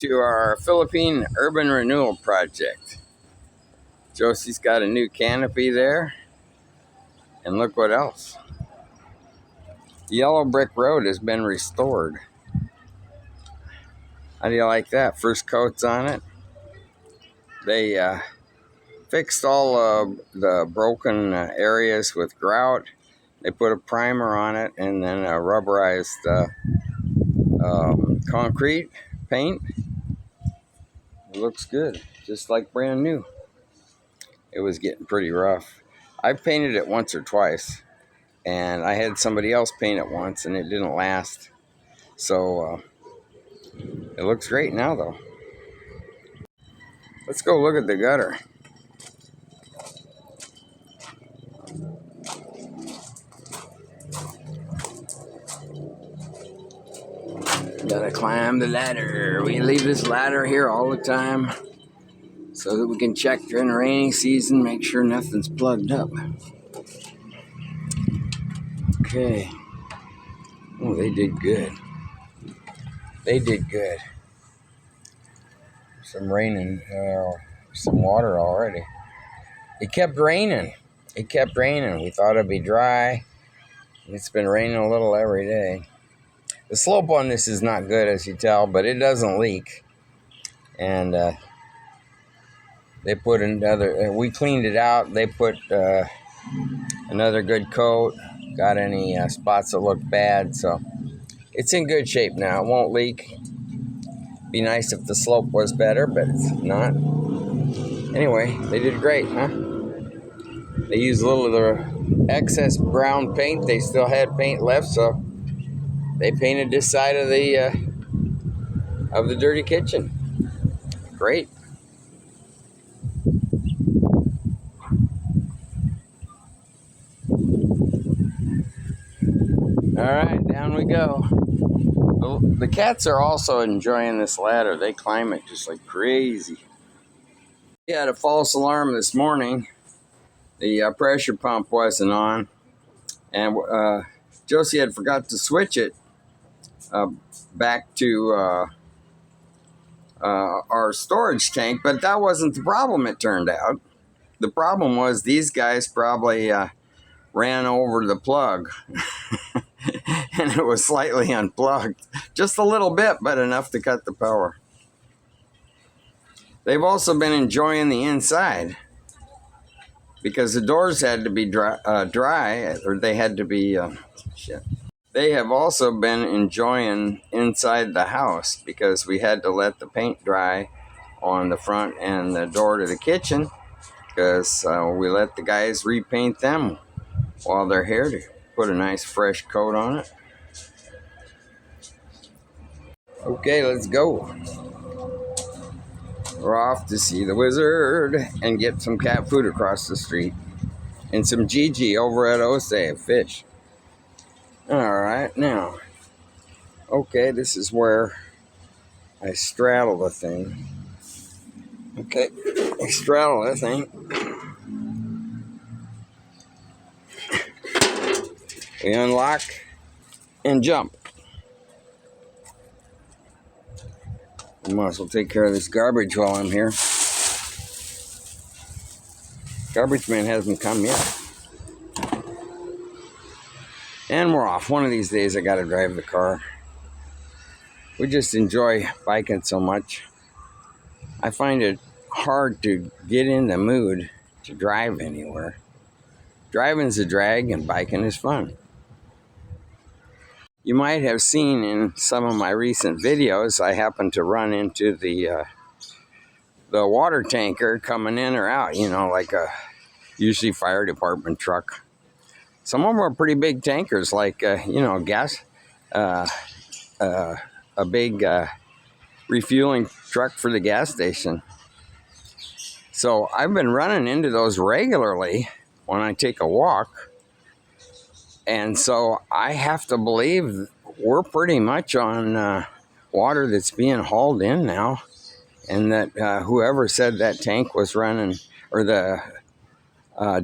To our Philippine Urban Renewal Project. Josie's got a new canopy there, and look what else. The yellow brick road has been restored. How do you like that? First coats on it. They fixed all of the broken areas with grout. They put a primer on it and then a rubberized concrete paint. It looks good, just like brand new. It was getting pretty rough. I've painted it once or twice, and I had somebody else paint it once, and it didn't last. So it looks great now, though. Let's go look at the gutter. Gotta climb the ladder. We leave this ladder here all the time so that we can check during the rainy season, make sure nothing's plugged up. Okay. Oh, they did good. They did good. Some raining, some water already. It kept raining. It kept raining. We thought it'd be dry. It's been raining a little every day. The slope on this is not good, as you tell, but it doesn't leak. And they put another, we cleaned it out. They put another good coat. Got any spots that look bad. So it's in good shape now. It won't leak. Be nice if the slope was better, but it's not. Anyway, they did great, huh? They used a little of the excess brown paint. They still had paint left, so they painted this side of the dirty kitchen. Great. All right, down we go. The cats are also enjoying this ladder. They climb it just like crazy. We had a false alarm this morning. The pressure pump wasn't on, and Josie had forgot to switch it back to our storage tank, but that wasn't the problem, it turned out. The problem was these guys probably ran over the plug and it was slightly unplugged. Just a little bit, but enough to cut the power. They've also been enjoying the inside because the doors had to be dry, or they had to be, They have also been enjoying inside the house because we had to let the paint dry on the front and the door to the kitchen because we let the guys repaint them while they're here to put a nice fresh coat on it. Okay, let's go. We're off to see the wizard and get some cat food across the street and some Gigi over at Osei fish. All right, now, okay, this is where I straddle the thing. Okay, I straddle the thing. We unlock and jump. I might as well take care of this garbage while I'm here. Garbage man hasn't come yet. And we're off. One of these days I gotta drive the car. We just enjoy biking so much. I find it hard to get in the mood to drive anywhere. Driving's a drag and biking is fun. You might have seen in some of my recent videos, I happened to run into the water tanker coming in or out, like a usually fire department truck. Some of them are pretty big tankers, like, gas, a big refueling truck for the gas station. So I've been running into those regularly when I take a walk. And so I have to believe we're pretty much on water that's being hauled in now. And that whoever said that tank was running, or the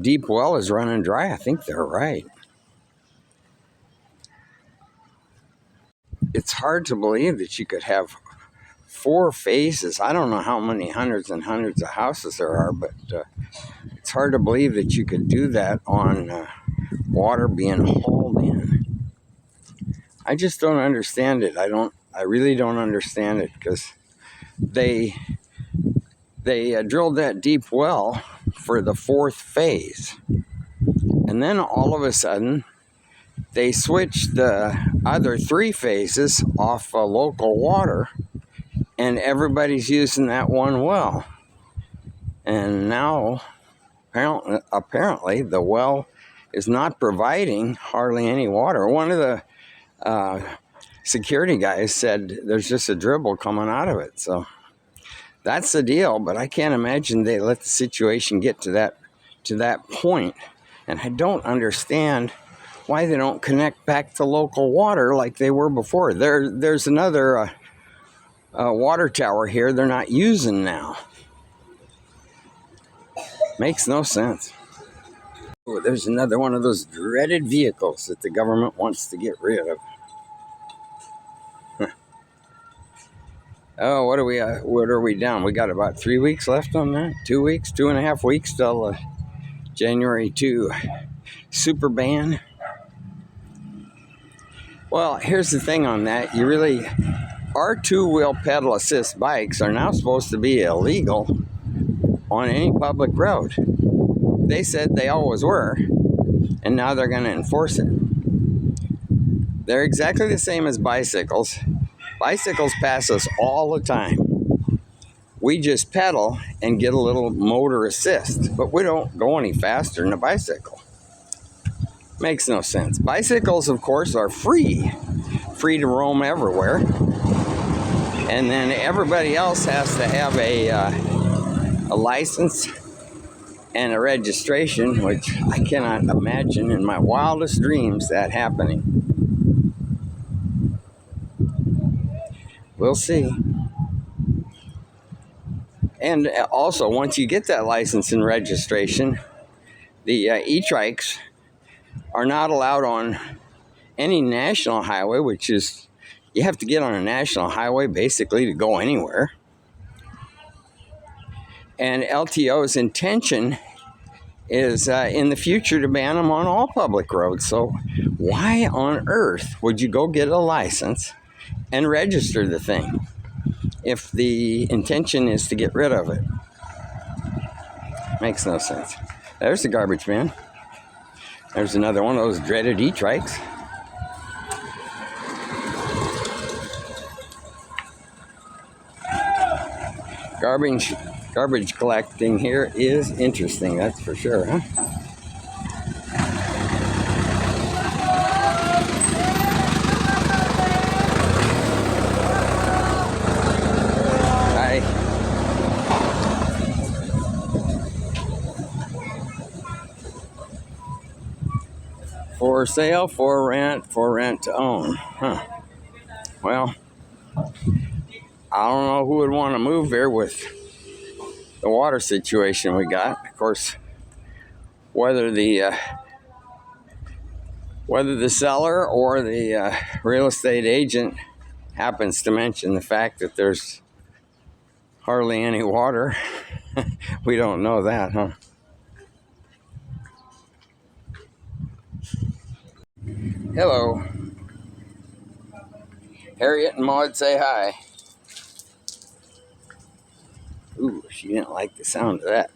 deep well is running dry, I think they're right. It's hard to believe that you could have 4 phases. I don't know how many hundreds and hundreds of houses there are, but it's hard to believe that you could do that on water being hauled in. I just don't understand it. I really don't understand it, because they drilled that deep well for the 4th phase, and then all of a sudden they switched the other 3 phases off local water, and everybody's using that one well. And now apparently the well is not providing hardly any water. One of the security guys said there's just a dribble coming out of it. So that's the deal, but I can't imagine they let the situation get to that point. And I don't understand why they don't connect back to local water like they were before. There's another water tower here they're not using now. Makes no sense. Oh, there's another one of those dreaded vehicles that the government wants to get rid of. Oh, what are we down? We got about 3 weeks left on that. 2 weeks, 2.5 weeks till January 2 super ban. Well, here's the thing on that. Our 2-wheel pedal assist bikes are now supposed to be illegal on any public road. They said they always were, and now they're going to enforce it. They're exactly the same as bicycles. Bicycles pass us all the time. We just pedal and get a little motor assist, but we don't go any faster than a bicycle. Makes no sense. Bicycles, of course, are free to roam everywhere. And then everybody else has to have a license and a registration, which I cannot imagine in my wildest dreams that happening. We'll see. And also, once you get that license and registration, the e-trikes are not allowed on any national highway, which is, you have to get on a national highway basically to go anywhere. And LTO's intention is in the future to ban them on all public roads. So why on earth would you go get a license and register the thing if the intention is to get rid of it? Makes no sense. There's the garbage man. There's another one of those dreaded e-trikes. Garbage collecting here is interesting, that's for sure, huh? Hi. For sale, for rent to own. Huh. Well, I don't know who would want to move here with the water situation we got. Of course, whether the seller or the real estate agent happens to mention the fact that there's hardly any water, we don't know that, huh? Hello. Harriet and Maud say hi. Ooh, she didn't like the sound of that.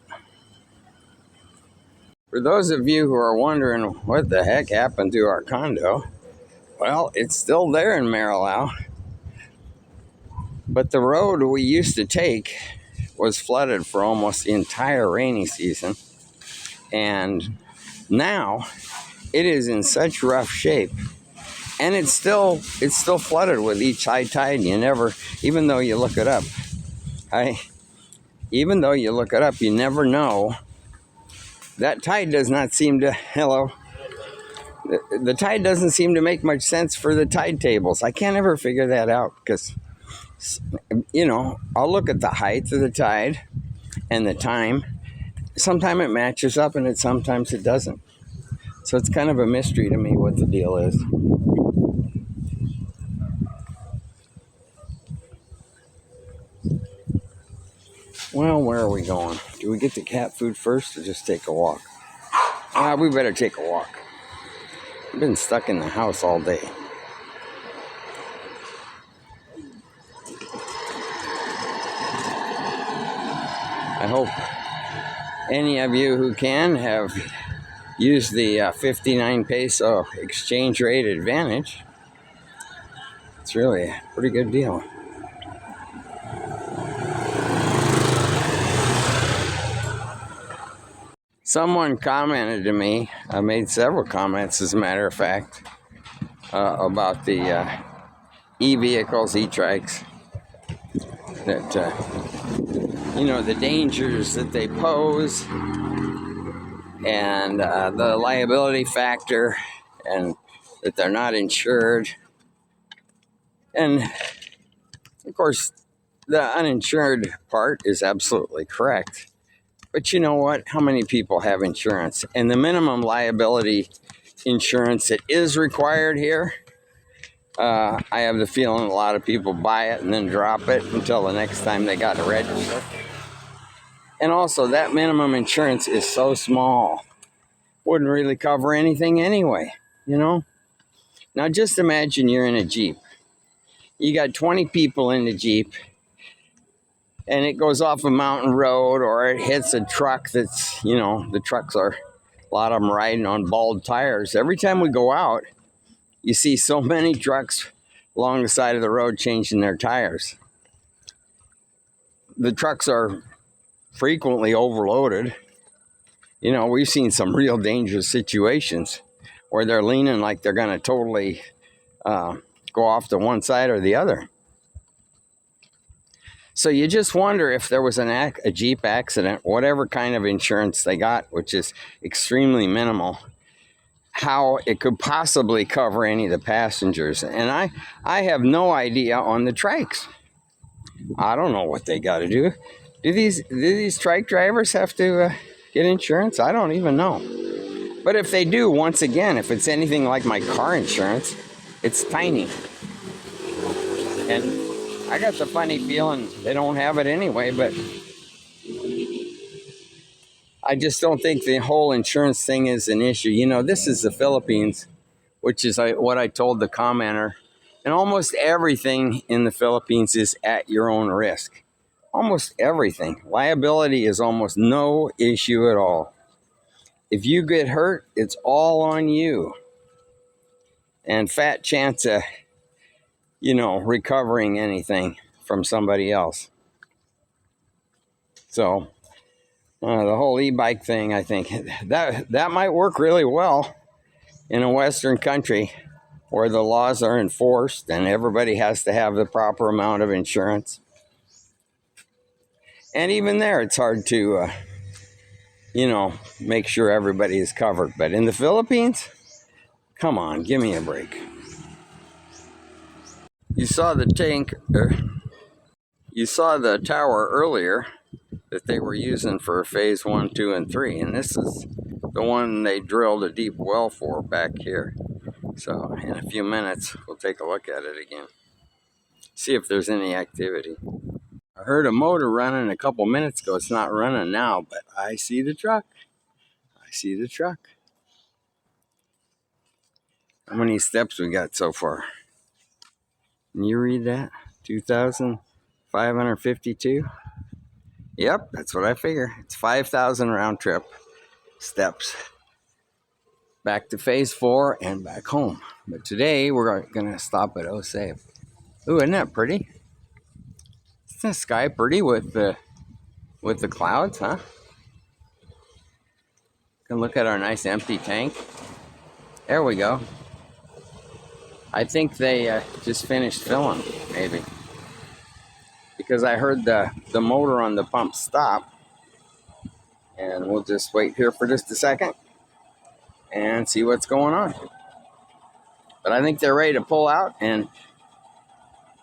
For those of you who are wondering what the heck happened to our condo, well, it's still there in Marilao. But the road we used to take was flooded for almost the entire rainy season. And now it is in such rough shape. And it's still flooded with each high tide. You never, even though you look it up, you never know. That tide does not seem to, the tide doesn't seem to make much sense for the tide tables. I can't ever figure that out because, I'll look at the height of the tide and the time. Sometimes it matches up and sometimes it doesn't. So it's kind of a mystery to me what the deal is. Well, where are we going? Do we get the cat food first or just take a walk? We better take a walk. I've been stuck in the house all day. I hope any of you who can have used the 59 peso exchange rate advantage. It's really a pretty good deal. Someone commented to me, I made several comments as a matter of fact, about the e-vehicles, e-trikes, that, the dangers that they pose, and the liability factor, and that they're not insured. And of course, the uninsured part is absolutely correct. But you know what? How many people have insurance? And the minimum liability insurance that is required here, I have the feeling a lot of people buy it and then drop it until the next time they got to register. And also, that minimum insurance is so small. Wouldn't really cover anything anyway, Now just imagine you're in a Jeep. You got 20 people in the Jeep, and it goes off a mountain road, or it hits a truck that's, the trucks are, a lot of them riding on bald tires. Every time we go out, you see so many trucks along the side of the road changing their tires. The trucks are frequently overloaded. We've seen some real dangerous situations where they're leaning like they're going to totally go off to one side or the other. So you just wonder if there was a Jeep accident, whatever kind of insurance they got, which is extremely minimal, how it could possibly cover any of the passengers. And I have no idea on the trikes. I don't know what they got to do. Do these trike drivers have to get insurance? I don't even know. But if they do, once again, if it's anything like my car insurance, it's tiny. And I got the funny feeling they don't have it anyway, but I just don't think the whole insurance thing is an issue. This is the Philippines, which is what I told the commenter. And almost everything in the Philippines is at your own risk. Almost everything. Liability is almost no issue at all. If you get hurt, it's all on you. And fat chance of, recovering anything from somebody else. So, the whole e-bike thing, I think, that might work really well in a Western country where the laws are enforced and everybody has to have the proper amount of insurance. And even there, it's hard to, make sure everybody is covered. But in the Philippines, come on, give me a break. You saw the tower earlier that they were using for phase 1, 2, and 3. And this is the one they drilled a deep well for back here. So in a few minutes, we'll take a look at it again. See if there's any activity. I heard a motor running a couple minutes ago. It's not running now, but I see the truck. How many steps we got so far? Can you read that? 2,552? Yep, that's what I figure. It's 5,000 round trip steps. Back to phase 4 and back home. But today we're going to stop at Osave. Ooh, isn't that pretty? Isn't the sky pretty with the clouds, huh? Can look at our nice empty tank. There we go. I think they just finished filling, maybe. Because I heard the motor on the pump stop. And we'll just wait here for just a second and see what's going on. But I think they're ready to pull out, and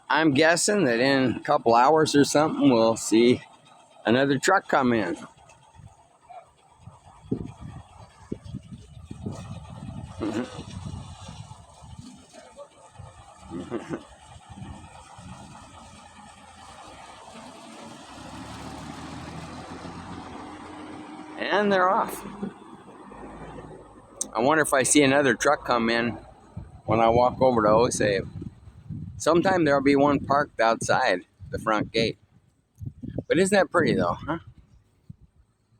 I'm guessing that in a couple hours or something, we'll see another truck come in. And they're off. I wonder if I see another truck come in when I walk over to Osave. Sometime there'll be one parked outside the front gate. But isn't that pretty though, huh?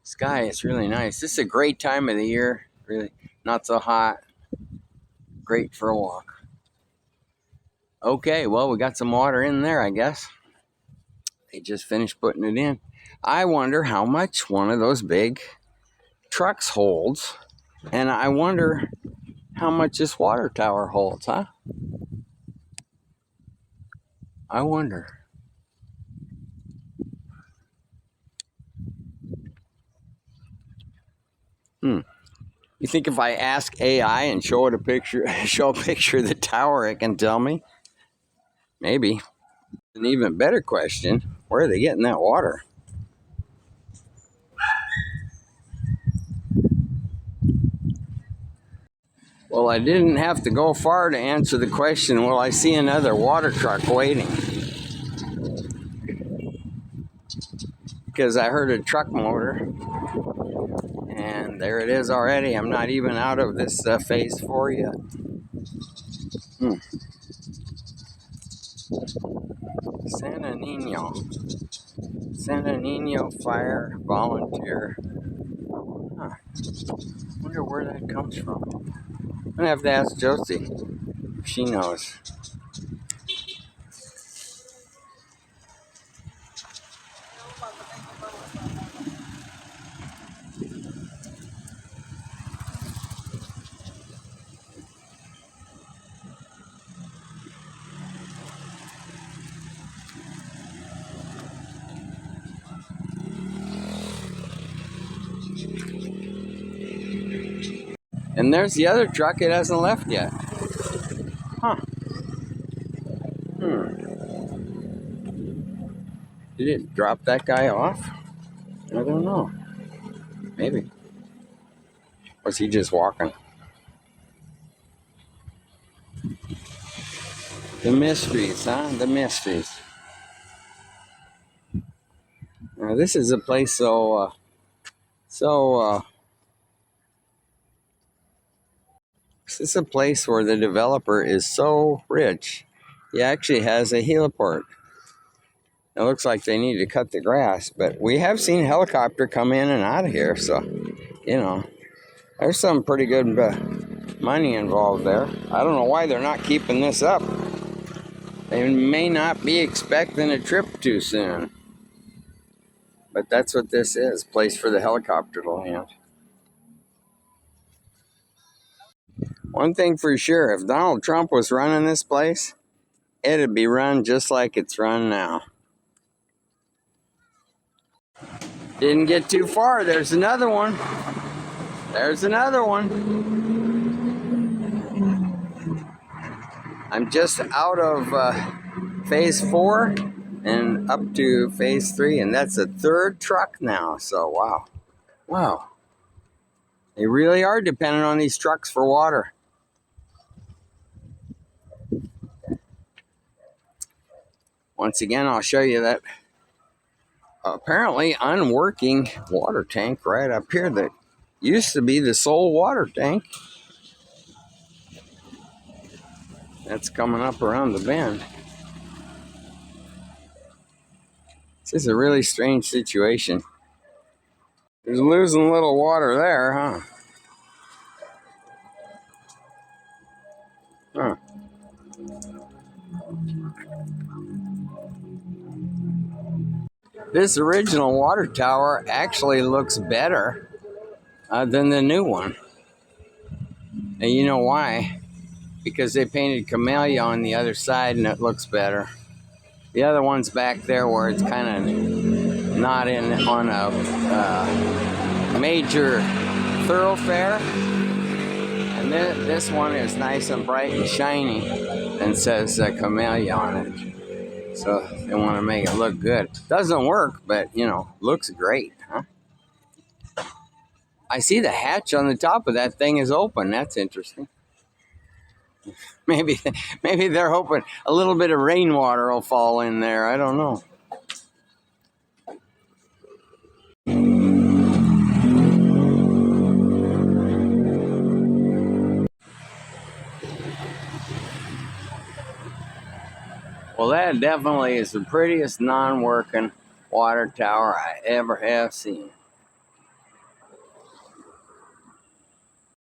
Sky is really nice. This is a great time of the year. Really not so hot. Great for a walk. Okay, well, we got some water in there, I guess. They just finished putting it in. I wonder how much one of those big trucks holds. And I wonder how much this water tower holds, huh? I wonder. You think if I ask AI and show it a picture, show a picture of the tower, it can tell me? Maybe. An even better question, where are they getting that water? Well, I didn't have to go far to answer the question, will I see another water truck waiting? Because I heard a truck motor, and there it is already. I'm not even out of this phase 4 yet. Santa Nino Fire Volunteer. Huh. Wonder where that comes from. I'm gonna have to ask Josie if she knows. And there's the other truck, it hasn't left yet. Huh. Did it drop that guy off? I don't know. Maybe. Was he just walking? The mysteries, huh? The mysteries. Now, this is a place this is a place where the developer is so rich, he actually has a heliport. It looks like they need to cut the grass, but we have seen helicopter come in and out of here, so, you know, there's some pretty good money involved there. I don't know why they're not keeping this up. They may not be expecting a trip too soon. But that's what this is, place for the helicopter to land. One thing for sure, if Donald Trump was running this place, it'd be run just like it's run now. Didn't get too far. There's another one. There's another one. I'm just out of phase 4 and up to phase 3, and that's the third truck now. So, wow. Wow. They really are dependent on these trucks for water. Once again, I'll show you that apparently unworking water tank right up here that used to be the sole water tank. That's coming up around the bend. This is a really strange situation. There's losing a little water there, huh? Huh. This original water tower actually looks better than the new one. And you know why? Because they painted camellia on the other side and it looks better. The other one's back there where it's kind of not on a major thoroughfare. And this one is nice and bright and shiny and says camellia on it. So they want to make it look good. Doesn't work, but, you know, looks great, huh? I see the hatch on the top of that thing is open. That's interesting. Maybe they're hoping a little bit of rainwater will fall in there. I don't know. Well, that definitely is the prettiest non-working water tower I ever have seen.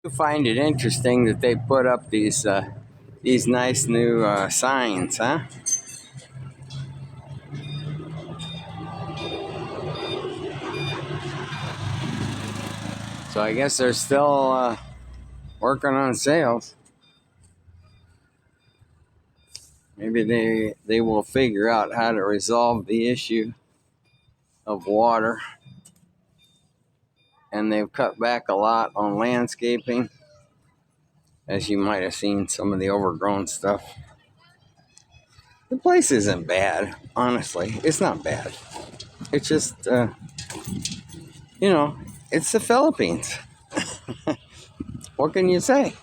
I find it interesting that they put up these nice new signs, huh? So I guess they're still working on sales. Maybe they will figure out how to resolve the issue of water. And they've cut back a lot on landscaping, as you might have seen some of the overgrown stuff. The place isn't bad, honestly. It's not bad. It's just, it's the Philippines. What can you say?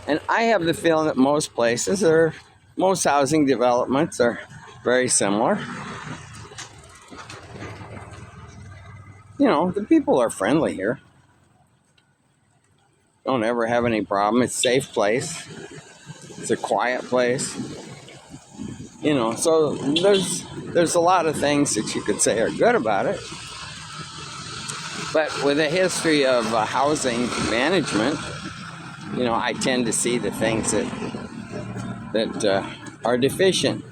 And I have the feeling that most housing developments are very similar. The people are friendly here. Don't ever have any problem. It's a safe place. It's a quiet place. So there's a lot of things that you could say are good about it. But with a history of housing management, I tend to see the things that are deficient.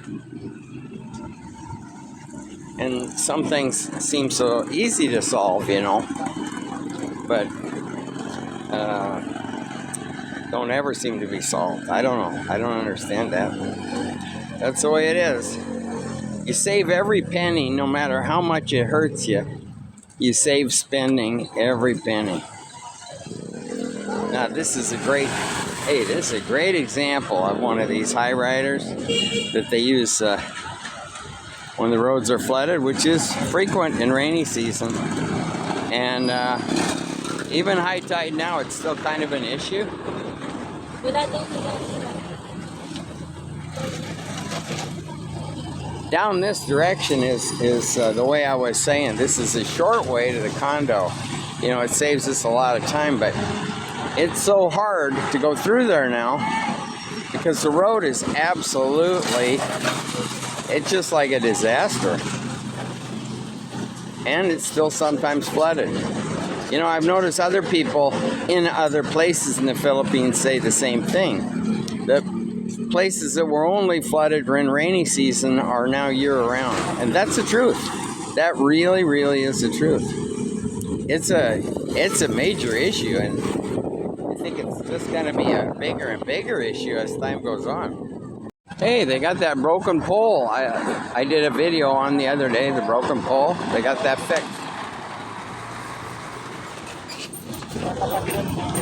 And some things seem so easy to solve, but don't ever seem to be solved. I don't know. I don't understand that. That's the way it is. You save every penny, no matter how much it hurts you. You save spending every penny. Now, this is a great example of one of these high riders that they use when the roads are flooded, which is frequent in rainy season. And even high tide now, it's still kind of an issue. Down this direction is the way I was saying. This is a short way to the condo. It saves us a lot of time, but it's so hard to go through there now because the road is it's just like a disaster. And it's still sometimes flooded. I've noticed other people in other places in the Philippines say the same thing. The places that were only flooded during rainy season are now year-round. And that's the truth. That really, really is the truth. It's a major issue, and I think it's just going to be a bigger and bigger issue as time goes on. Hey, they got that broken pole. I did a video on the other day, the broken pole. They got that fixed.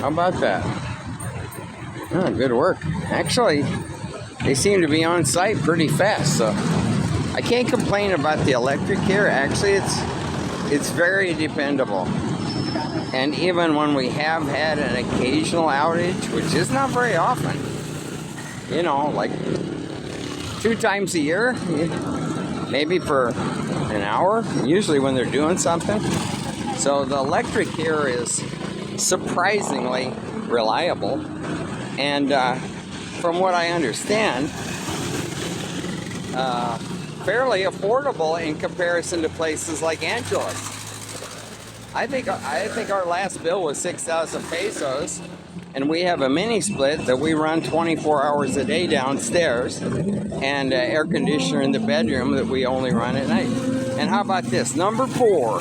How about that? Oh, good work. Actually, they seem to be on site pretty fast, so I can't complain about the electric here. Actually, it's very dependable. And even when we have had an occasional outage, which is not very often, like 2 times a year, maybe for an hour, usually when they're doing something. So the electric here is surprisingly reliable, and from what I understand, fairly affordable in comparison to places like Angeles. I think our last bill was 6,000 pesos, and we have a mini split that we run 24 hours a day downstairs, and air conditioner in the bedroom that we only run at night. And how about this? Number 4,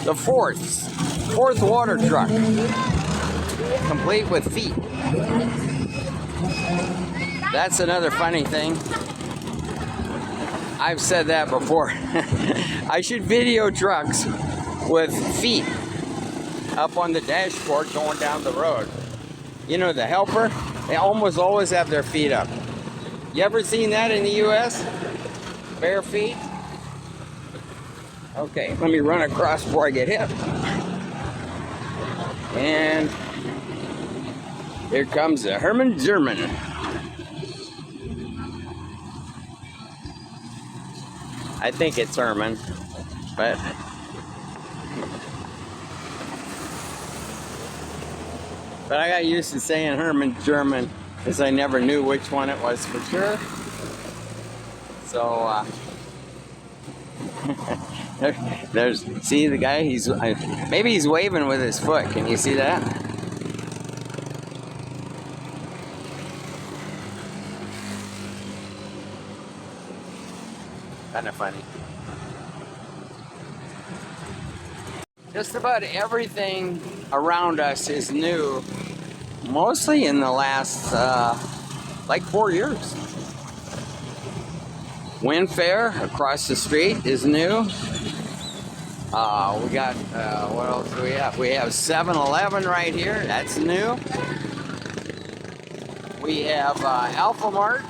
the fourth water truck, complete with feet. That's another funny thing. I've said that before. I should video trucks with feet up on the dashboard going down the road. The helper, they almost always have their feet up. You ever seen that in the U.S.? Bare feet? Okay, let me run across before I get hit. And here comes the Herman German. I think it's Herman, but I got used to saying Herman German because I never knew which one it was for sure. So there's see the guy. Maybe he's waving with his foot. Can you see that? Kind of funny. Just about everything around us is new, mostly in the last like 4 years. Windfair across the street is new. We got, what else do we have? We have 7-Eleven right here, that's new. We have Alpha Mart,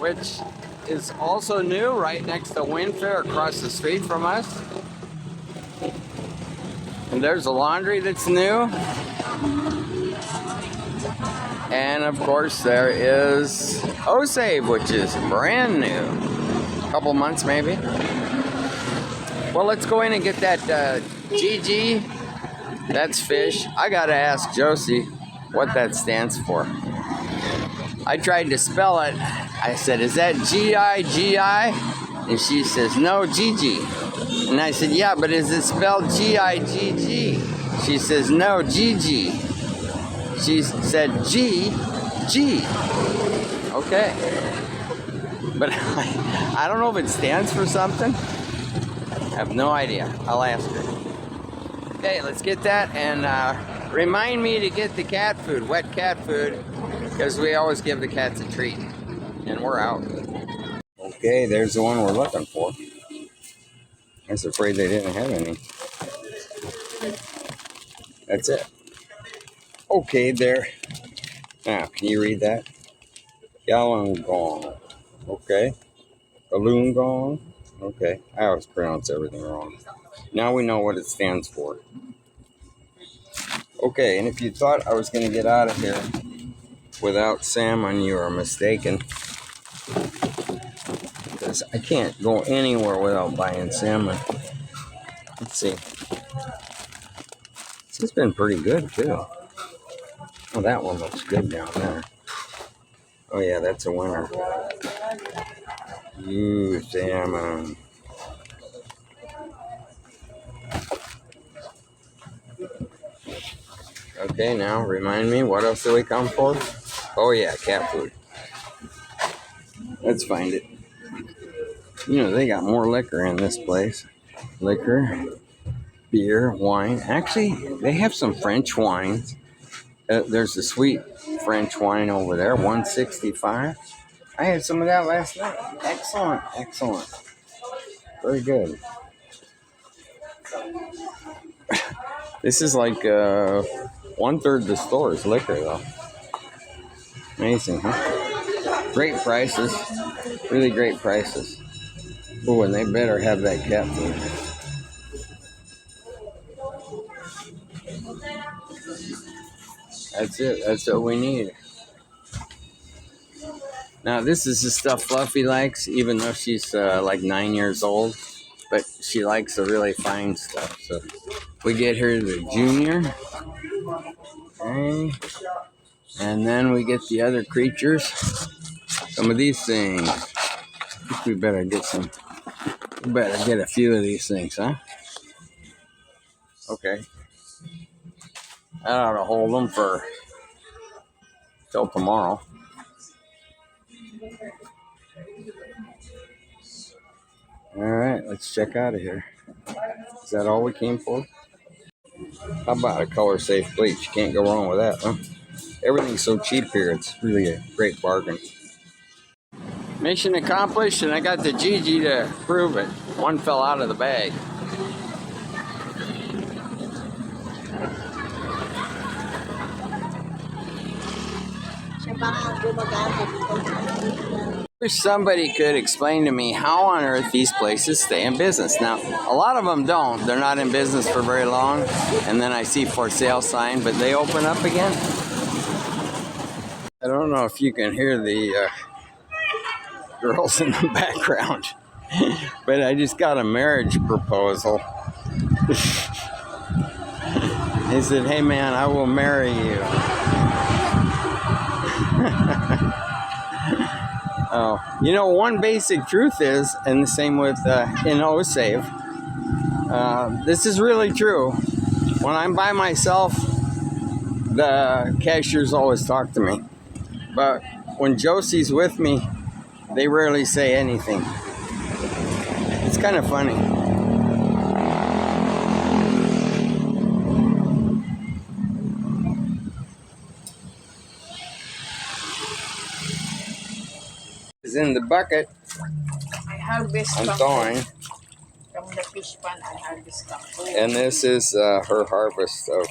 which is also new, right next to Windfair across the street from us. And there's a laundry that's new. And of course there is O-Save, which is brand new. A couple months maybe. Well, let's go in and get that GG. That's fish. I gotta ask Josie what that stands for. I tried to spell it. I said, is that G-I-G-I? And she says, no, GG. And I said, yeah, but is it spelled G-I-G-G? She says, no, GG. She said, G. Okay. But I don't know if it stands for something. I have no idea. I'll ask her. Okay, let's get that, and remind me to get the cat food, wet cat food, because we always give the cats a treat. And we're out. Okay, there's the one we're looking for. I was afraid they didn't have any. That's it. Okay, there. Now, can you read that? Gong. Okay. Gong. Okay. I always pronounce everything wrong. Now we know what it stands for. Okay, and if you thought I was going to get out of here without salmon, you are mistaken. Because I can't go anywhere without buying salmon. Let's see. This has been pretty good, too. Oh, that one looks good down there. Oh, yeah, that's a winner. Ooh, salmon. Okay, now remind me, what else do we come for? Oh, yeah, cat food. Let's find it. You know, they got more liquor in this place. Liquor, beer, wine. Actually, they have some French wines. There's a sweet French wine over there, $1.65. I had some of that last night. Excellent. Very good. This is like 1/3 the store's liquor, though. Amazing, huh? Great prices. Really great prices. Oh, and they better have that cat food. That's it. That's what we need. Now, this is the stuff Fluffy likes, even though she's like 9 years old. But she likes the really fine stuff. So we get her the junior. Okay. And then we get the other creatures. Some of these things. I think we better get some. We better get a few of these things, huh? Okay. I ought to hold them for till tomorrow. All right, let's check out of here. Is that all we came for? How about a color safe bleach? You can't go wrong with that, huh? Everything's so cheap here. It's really a great bargain. Mission accomplished, and I got the GG to prove it. One fell out of the bag. Wish somebody could explain to me how on earth these places stay in business. Now, a lot of them don't. They're not in business for very long, and then I see for sale sign, but they open up again. I don't know if you can hear the girls in the background, but I just got a marriage proposal. He said, "Hey man, I will marry you." You know, one basic truth is, and the same with in OSave, this is really true. When I'm by myself, the cashiers always talk to me. But when Josie's with me, they rarely say anything. It's kind of funny. It's in the bucket. I harvest I'm kangkong. thawing. From the fish pan, I harvest kangkong. And this is her harvest of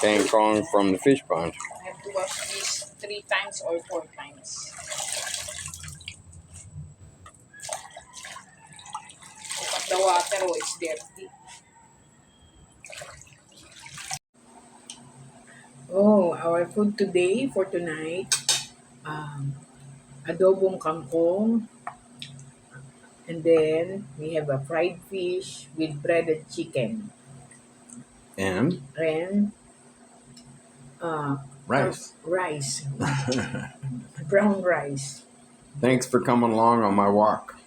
kangkong from the fish pond. I have to wash this 3 times or 4 times. But the water is dirty. Oh, our food today for tonight, adobong kangkong, and then we have a fried fish with breaded chicken And and rice. rice, brown rice. Thanks for coming along on my walk.